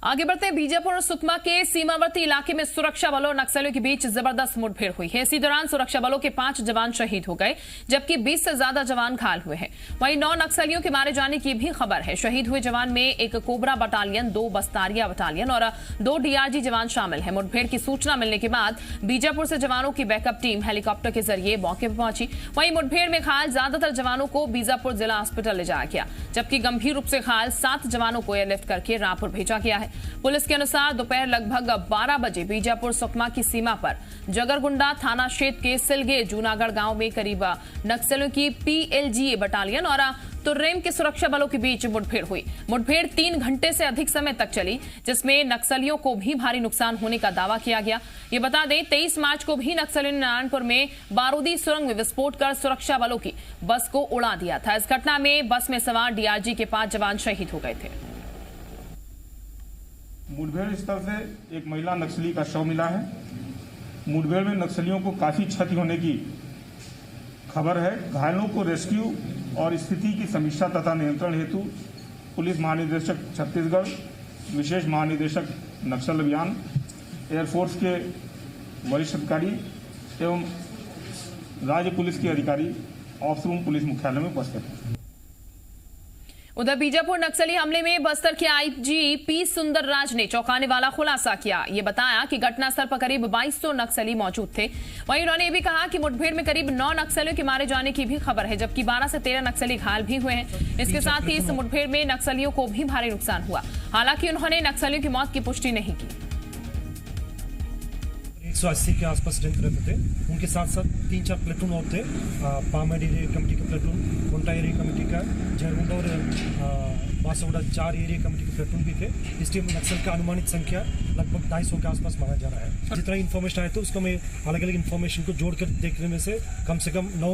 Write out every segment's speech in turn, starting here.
आगे बढ़ते हैं। बीजापुर और सुकमा के सीमावर्ती इलाके में सुरक्षा बलों और नक्सलियों के बीच जबरदस्त मुठभेड़ हुई है। इसी दौरान सुरक्षा बलों के 5 जवान शहीद हो गए, जबकि 20 से ज्यादा जवान घायल हुए हैं। वहीं 9 नक्सलियों के मारे जाने की भी खबर है। शहीद हुए जवान में एक कोबरा बटालियन, 2 बस्तारिया बटालियन और 2 डीआरजी जवान शामिल है। मुठभेड़ की सूचना मिलने के बाद बीजापुर से जवानों की बैकअप टीम हेलीकॉप्टर के जरिए मौके पर पहुंची। वहीं मुठभेड़ में घायल ज्यादातर जवानों को बीजापुर जिला अस्पताल ले जाया गया, जबकि गंभीर रूप से घायल 7 जवानों को एयरलिफ्ट करके रामपुर भेजा गया है। पुलिस के अनुसार दोपहर लगभग 12 बजे बीजापुर सुकमा की सीमा पर जगरगुंडा थाना क्षेत्र के सिलगे जूनागढ़ गांव में करीब नक्सलियों की पीएलजीए बटालियन और तुर्रेम के सुरक्षा बलों के बीच मुठभेड़ हुई। मुठभेड़ 3 घंटे से अधिक समय तक चली, जिसमें नक्सलियों को भी भारी नुकसान होने का दावा किया गया। ये बता दें, 23 मार्च को भी नक्सलियों ने नारायणपुर में बारूदी सुरंग में विस्फोट कर सुरक्षा बलों की बस को उड़ा दिया था। इस घटना में बस में सवार डीआरजी के 5 जवान शहीद हो गए थे। मुठभेड़ स्थल से एक महिला नक्सली का शव मिला है। मुठभेड़ में नक्सलियों को काफी क्षति होने की खबर है। घायलों को रेस्क्यू और स्थिति की समीक्षा तथा नियंत्रण हेतु पुलिस महानिदेशक छत्तीसगढ़, विशेष महानिदेशक नक्सल अभियान, एयरफोर्स के वरिष्ठ अधिकारी एवं राज्य पुलिस के अधिकारी ऑफ रूम पुलिस मुख्यालय में उपस्थित हैं। उधर बीजापुर नक्सली हमले में बस्तर के आईजी पी सुंदर राज ने चौंकाने वाला खुलासा किया। ये बताया कि घटनास्थल पर करीब 2200 नक्सली मौजूद थे। वहीं उन्होंने ये भी कहा कि मुठभेड़ में करीब 9 नक्सलियों के मारे जाने की भी खबर है, जबकि 12 से 13 नक्सली घायल भी हुए हैं। इसके साथ ही इस मुठभेड़ में नक्सलियों को भी भारी नुकसान हुआ। हालांकि उन्होंने नक्सलियों की मौत की पुष्टि नहीं की। 180 के आसपास स्ट्रेंथ रहते थे। उनके साथ साथ 3-4 प्लेटून और थे। पामेड एरिया कमेटी का प्लेटून, कोंटा एरिया कमेटी का, जयरुंडा और बासौड़ा 4 एरिया कमेटी के प्लेटून भी थे। इस टीम नक्सल का अनुमानित संख्या लगभग 250 के आसपास माना जा रहा है। जितना इन्फॉर्मेशन आया तो उसको मैं अलग अलग इन्फॉर्मेशन को जोड़कर देखने में से कम 9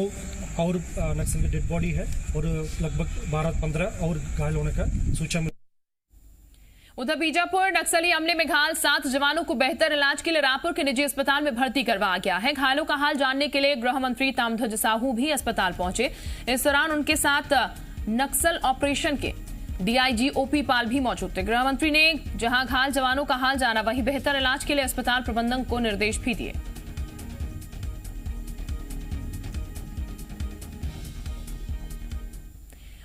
और नक्सल की डेड बॉडी है और लगभग 12-15 और घायल होने का सूचना। उधर बीजापुर नक्सली हमले में घायल 7 जवानों को बेहतर इलाज के लिए रायपुर के निजी अस्पताल में भर्ती करवाया गया है। घायलों का हाल जानने के लिए गृह मंत्री ताम्रध्वज साहू भी अस्पताल पहुंचे। इस दौरान उनके साथ नक्सल ऑपरेशन के डीआईजी ओपी पाल भी मौजूद थे। गृह मंत्री ने जहां घायल जवानों का हाल जाना, वहीं बेहतर इलाज के लिए अस्पताल प्रबंधन को निर्देश भी दिए।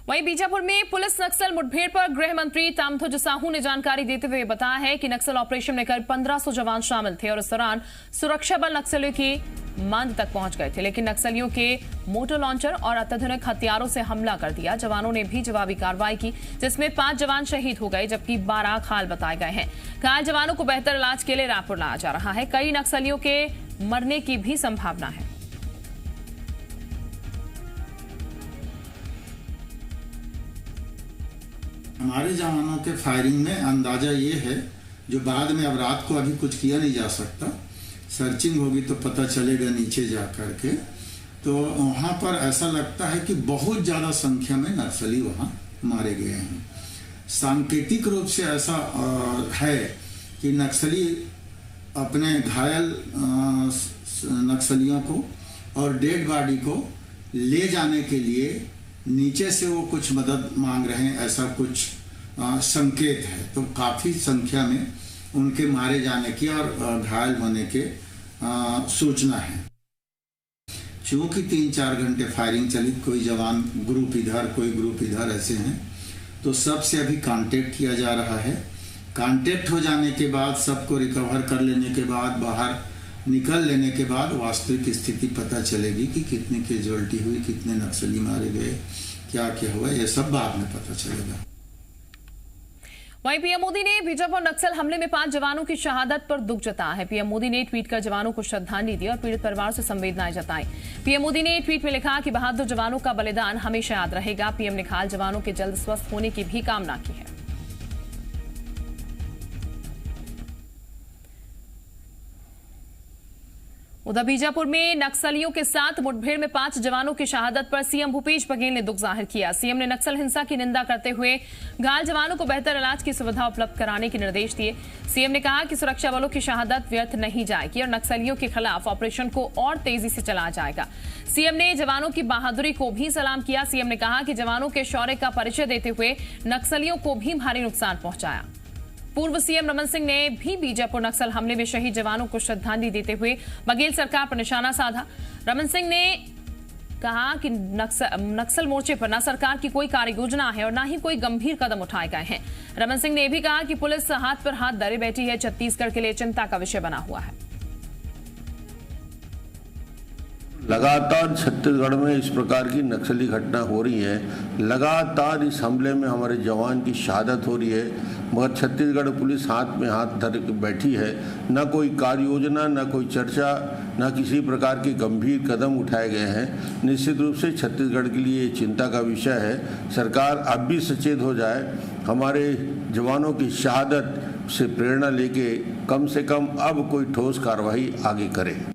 वहीं बीजापुर में पुलिस नक्सल मुठभेड़ पर गृह मंत्री ताम्रध्वज साहू ने जानकारी देते हुए बताया है कि नक्सल ऑपरेशन में करीब 1500 जवान शामिल थे और इस दौरान सुरक्षा बल नक्सलियों की मांद तक पहुंच गए थे, लेकिन नक्सलियों के मोटर लॉन्चर और अत्याधुनिक हथियारों से हमला कर दिया। जवानों ने भी जवाबी कार्रवाई की, जिसमें 5 जवान शहीद हो गए, जबकि 12 घायल बताए गए हैं। घायल जवानों को बेहतर इलाज के लिए रायपुर लाया जा रहा है। कई नक्सलियों के मरने की भी संभावना है। हमारे जवानों के फायरिंग में अंदाजा ये है, जो बाद में अब रात को अभी कुछ किया नहीं जा सकता, सर्चिंग होगी तो पता चलेगा नीचे जा कर के, तो वहाँ पर ऐसा लगता है कि बहुत ज़्यादा संख्या में नक्सली वहाँ मारे गए हैं। सांकेतिक रूप से ऐसा है कि नक्सली अपने घायल नक्सलियों को और डेड बॉडी को ले जाने के लिए नीचे से वो कुछ मदद मांग रहे हैं, ऐसा कुछ संकेत है। तो काफ़ी संख्या में उनके मारे जाने की और घायल होने के सूचना है। चूँकि 3-4 घंटे फायरिंग चली, कोई जवान ग्रुप इधर कोई ग्रुप इधर ऐसे हैं, तो सबसे अभी कांटेक्ट किया जा रहा है। कांटेक्ट हो जाने के बाद, सबको रिकवर कर लेने के बाद, बाहर निकल लेने के बाद वास्तविक स्थिति पता चलेगी कि कितनी कैजुअल्टी हुई, कितने नक्सली मारे गए, क्या क्या हुआ, ये सब बाद में पता चलेगा। वहीं पीएम मोदी ने बीजापुर नक्सल हमले में 5 जवानों की शहादत पर दुख जताया है। पीएम मोदी ने ट्वीट कर जवानों को श्रद्धांजलि दी और पीड़ित परिवार से संवेदनाएं जताई। पीएम मोदी ने ट्वीट में लिखा कि बहादुर जवानों का बलिदान हमेशा याद रहेगा। पीएम ने घायल जवानों के जल्द स्वस्थ होने की भी कामना की है। उधर बीजापुर में नक्सलियों के साथ मुठभेड़ में 5 जवानों की शहादत पर सीएम भूपेश बघेल ने दुख जाहिर किया। सीएम ने नक्सल हिंसा की निंदा करते हुए घायल जवानों को बेहतर इलाज की सुविधा उपलब्ध कराने के निर्देश दिए। सीएम ने कहा कि सुरक्षा बलों की शहादत व्यर्थ नहीं जाएगी और नक्सलियों के खिलाफ ऑपरेशन को और तेजी से चलाया जाएगा। सीएम ने जवानों की बहादुरी को भी सलाम किया। सीएम ने कहा कि जवानों के शौर्य का परिचय देते हुए नक्सलियों को भी भारी नुकसान पहुंचाया। पूर्व सीएम रमन सिंह ने भी बीजापुर नक्सल हमले में शहीद जवानों को श्रद्धांजलि देते हुए बघेल सरकार पर निशाना साधा। रमन सिंह ने कहा कि नक्सल मोर्चे पर न सरकार की कोई कार्य योजना है और न ही कोई गंभीर कदम उठाए गए हैं। रमन सिंह ने भी कहा कि पुलिस हाथ पर हाथ धरे बैठी है, छत्तीसगढ़ के लिए चिंता का विषय बना हुआ है। लगातार छत्तीसगढ़ में इस प्रकार की नक्सली घटना हो रही है, लगातार इस हमले में हमारे जवान की शहादत हो रही है, मगर छत्तीसगढ़ पुलिस हाथ में हाथ धर के बैठी है। न कोई कार्य योजना, न कोई चर्चा, न किसी प्रकार के गंभीर कदम उठाए गए हैं। निश्चित रूप से छत्तीसगढ़ के लिए चिंता का विषय है। सरकार अब भी सचेत हो जाए, हमारे जवानों की शहादत से प्रेरणा लेके कम से कम अब कोई ठोस कार्रवाई आगे करे।